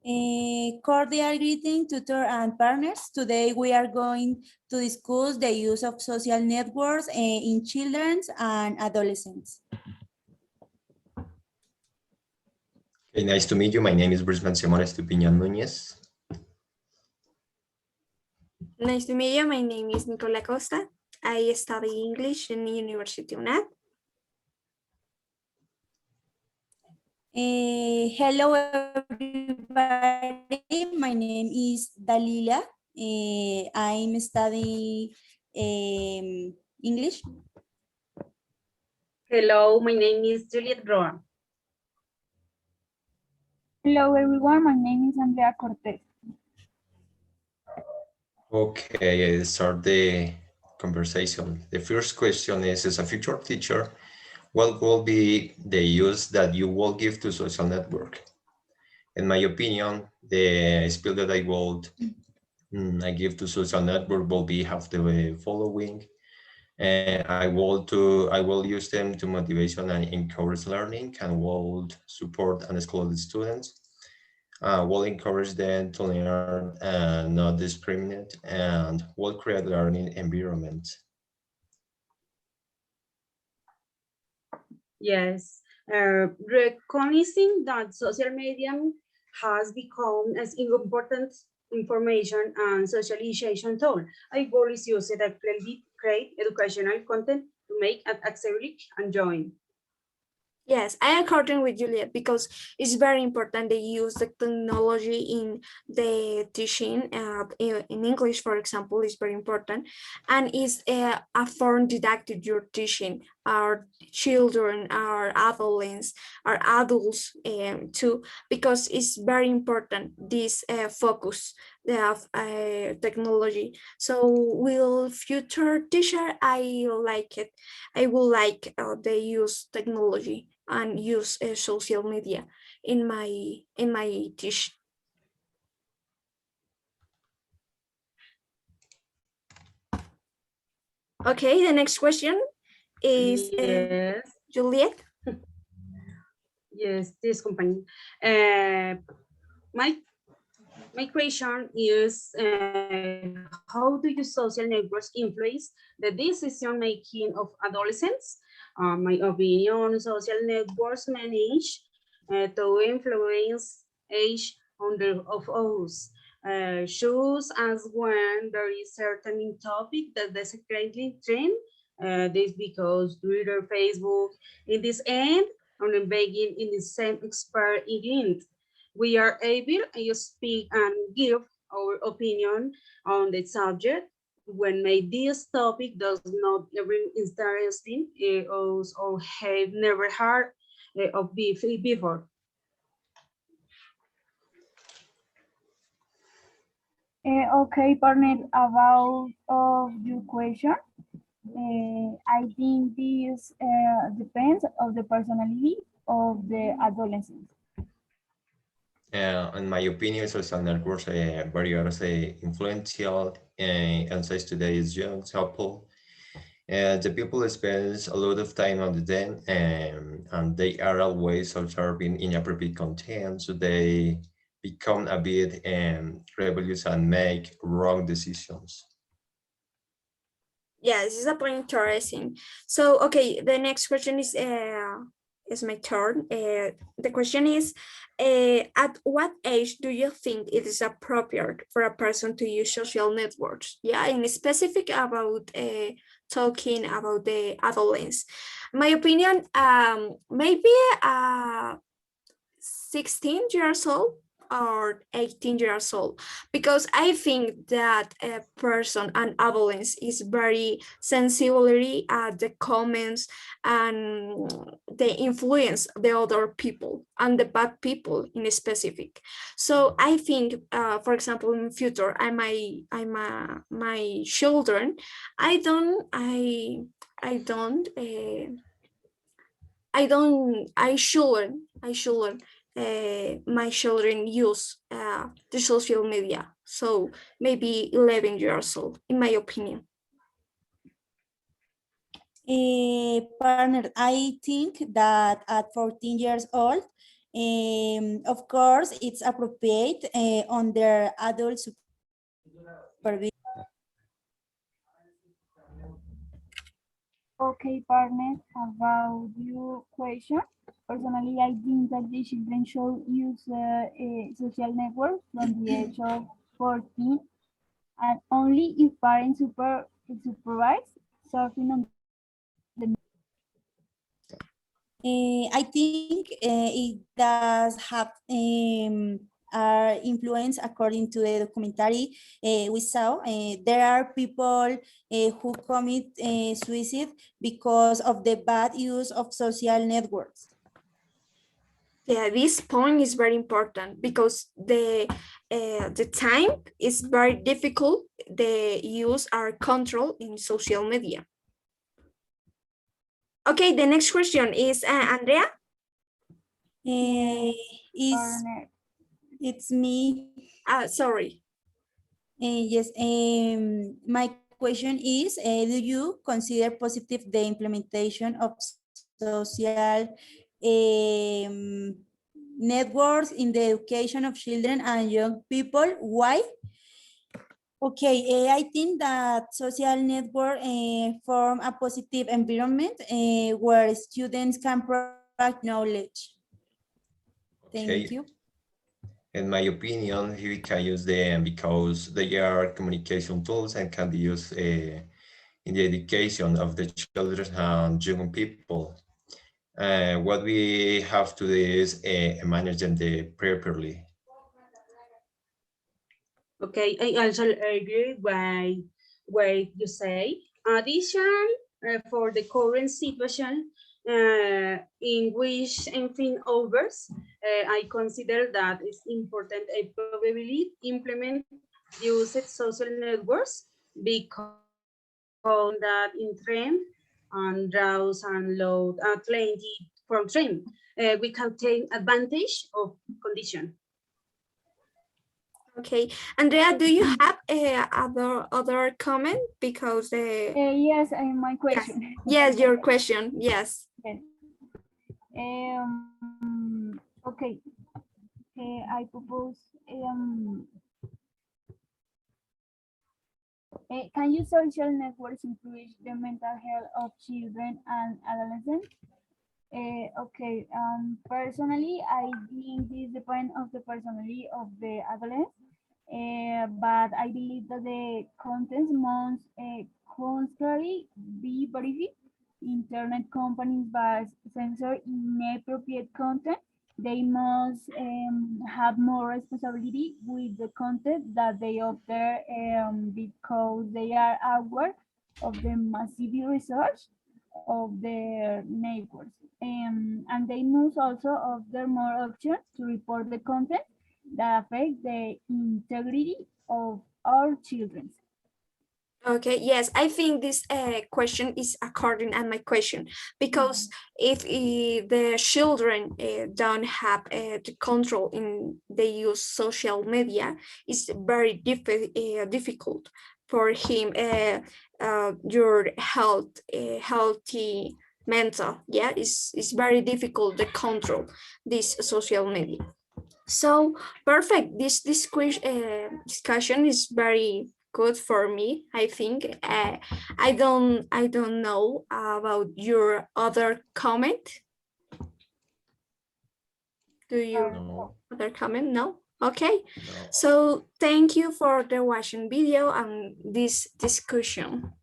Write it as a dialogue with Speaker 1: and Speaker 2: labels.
Speaker 1: Cordial greeting, tutor and partners. Today we are going to discuss the use of social networks in children and adolescents.
Speaker 2: Okay, nice to meet you. My name is Brisbane Simón Estupiñán Núñez.
Speaker 3: Nice to meet you. My name is Nicola Costa. I study English in the University of UNAD.
Speaker 1: Hello everybody, my name is Dalila. I'm studying English.
Speaker 4: Hello, my name is Juliet Roa.
Speaker 5: Hello everyone, my name is Andrea Cortez.
Speaker 2: Okay, I start the conversation. The first question is, as a future teacher, what will be the use that you will give to social network? In my opinion, the skill that I give to social network will be have the following. And I will use them to motivation and encourage learning, and will support unschooling students. Will encourage them to learn and not discriminate, and will create learning environments.
Speaker 4: Yes, recognizing that social media has become as important information and socialization tool. I always use it to create educational content to make it accessible and join.
Speaker 3: Yes, I according with Juliet because it's very important they use the technology in the teaching. In English, for example, is very important, and is a form didactic your teaching our children, our adolescents, our adults too, because it's very important this focus of technology. So will future teacher, I like it. I will like they use technology and use social media in my teach. Okay, the next question is
Speaker 4: yes.
Speaker 3: Juliet.
Speaker 4: Yes, this company. My question is, how do you social networks influence the decision making of adolescents? My opinion, social networks manage to influence age of us. Shows as when there is certain topic that is currently trend. This because Twitter, Facebook, in this end, on begging in the same expert event, we are able to speak and give our opinion on the subject when maybe this topic does not very interesting or have never heard of before.
Speaker 5: Okay, partner, about your question. I think this depends of the personality of the adolescent.
Speaker 2: In my opinion, social networks are very influential, and since today is young couple. The people spend a lot of time on the den, and they are always observing inappropriate content, so they become a bit rebellious and make wrong decisions.
Speaker 3: Yeah, this is a point interesting. So, okay, the next question is my turn. The question is, at what age do you think it is appropriate for a person to use social networks? Yeah, and specific about talking about the adolescents. My opinion, maybe 16 years old or 18 years old, because I think that a person and adolescence is very sensibility at the comments and the influence the other people and the bad people in specific. So I think, for example, in future, my children, I shouldn't my children use the social media. So maybe 11 years old, in my opinion.
Speaker 1: Partner, I think that at 14 years old, Of course, it's appropriate under adult supervision.
Speaker 5: Okay, partner, about your question. Personally, I think that the children should use a social network from the age of 14 and only if parents supervise surfing on the.
Speaker 1: I think it does have influence according to the documentary we saw. There are people who commit suicide because of the bad use of social networks.
Speaker 3: Yeah, this point is very important because the time is very difficult. The use our control in social media. Okay, the next question is Andrea.
Speaker 5: Partner.
Speaker 1: It's me.
Speaker 3: Sorry.
Speaker 1: Yes, my question is, do you consider positive the implementation of social networks in the education of children and young people? Why? Okay, I think that social network form a positive environment where students can provide knowledge. Thank
Speaker 2: Okay.
Speaker 1: you.
Speaker 2: In my opinion, we can use them because they are communication tools and can be used in the education of the children and young people. What we have to do is manage them properly.
Speaker 4: Okay, I also agree with what you say. Addition, for the current situation in which anything overs, I consider that it's important to probably implement used social networks because that in trend and browse and load plenty from trend, we can take advantage of condition.
Speaker 3: Okay, Andrea, do you have other comment? Because
Speaker 5: Yes, my question.
Speaker 3: yes, your question. Yes.
Speaker 5: Okay. I propose. Can you social networks improve the mental health of children and adolescents? Okay. Personally, I think this depends of the personality of the adolescent. But I believe that the content must constantly be verified. Internet companies must censor inappropriate content. They must have more responsibility with the content that they offer because they are aware of the massive research of their neighbors. And they must also offer more options to report the content that affect the integrity of our children.
Speaker 3: Okay, yes, I think this question is according to my question, because if the children don't have the control in they use social media, it's very difficult for him your healthy mental, yeah, it's very difficult to control this social media. So perfect, this discussion is very good for me. I think I don't know about your other comment. Do you
Speaker 2: No,
Speaker 3: other comment? No. Okay.
Speaker 2: no.
Speaker 3: So thank you for the watching video and this discussion.